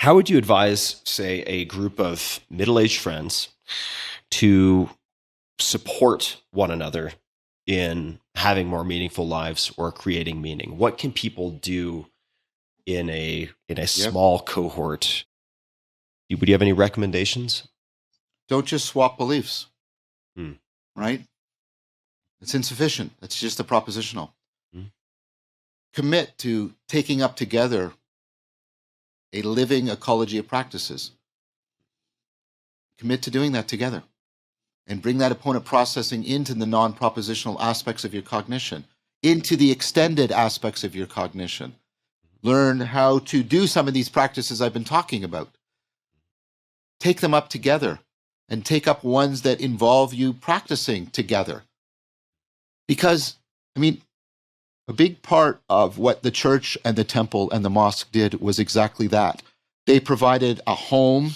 How would you advise, say, a group of middle-aged friends to support one another in having more meaningful lives or creating meaning? What can people do in a small cohort? Would you have any recommendations? Don't just swap beliefs, Hmm. right? It's insufficient. It's just a propositional. Hmm. Commit to taking up together a living ecology of practices. Commit to doing that together and bring that opponent processing into the non-propositional aspects of your cognition, into the extended aspects of your cognition. Learn how to do some of these practices I've been talking about. Take them up together and take up ones that involve you practicing together. Because, I mean, a big part of what the church and the temple and the mosque did was exactly that. They provided a home,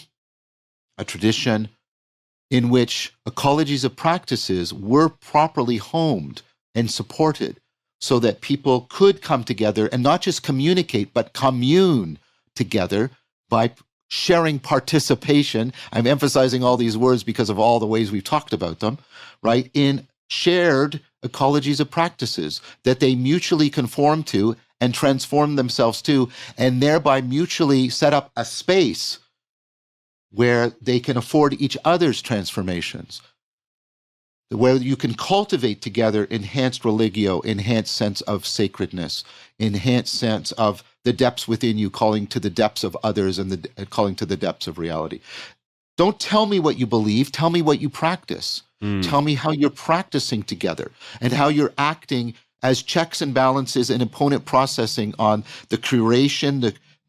a tradition, in which ecologies of practices were properly homed and supported so that people could come together and not just communicate, but commune together by sharing participation. I'm emphasizing all these words because of all the ways we've talked about them, right? In shared ecologies of practices that they mutually conform to and transform themselves to, and thereby mutually set up a space where they can afford each other's transformations, where you can cultivate together enhanced religio, enhanced sense of sacredness, enhanced sense of the depths within you calling to the depths of others and calling to the depths of reality. Don't tell me what you believe, tell me what you practice. Tell me how you're practicing together and how you're acting as checks and balances and opponent processing on the creation,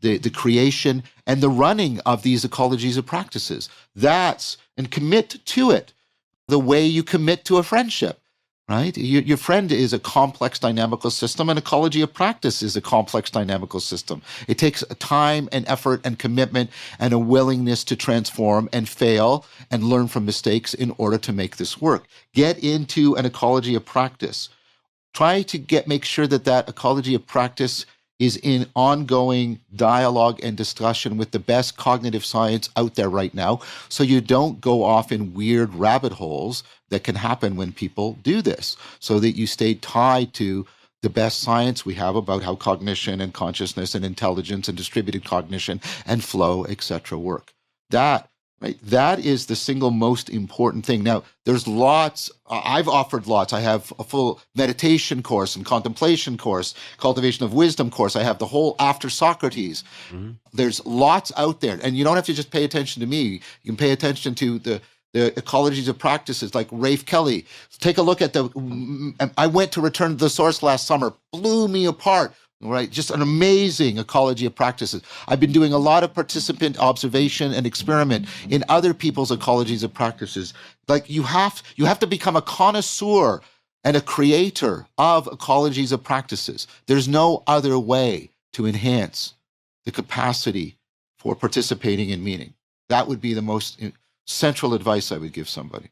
the creation, and the running of these ecologies of practices. And commit to it the way you commit to a friendship, right? Your friend is a complex dynamical system. An ecology of practice is a complex dynamical system. It takes time and effort and commitment and a willingness to transform and fail and learn from mistakes in order to make this work. Get into an ecology of practice. Try to make sure that ecology of practice is in ongoing dialogue and discussion with the best cognitive science out there right now, so you don't go off in weird rabbit holes that can happen when people do this, so that you stay tied to the best science we have about how cognition and consciousness and intelligence and distributed cognition and flow, etc. work. That is the single most important thing. Now, there's lots, I've offered lots. I have a full meditation course and contemplation course, cultivation of wisdom course. I have the whole After Socrates. Mm-hmm. There's lots out there. And you don't have to just pay attention to me. You can pay attention to the ecologies of practices like Rafe Kelly. Take a look at I went to Return to the Source last summer, blew me apart. Right, just an amazing ecology of practices. I've been doing a lot of participant observation and experiment in other people's ecologies of practices. Like you have to become a connoisseur and a creator of ecologies of practices. There's no other way to enhance the capacity for participating in meaning. That would be the most central advice I would give somebody.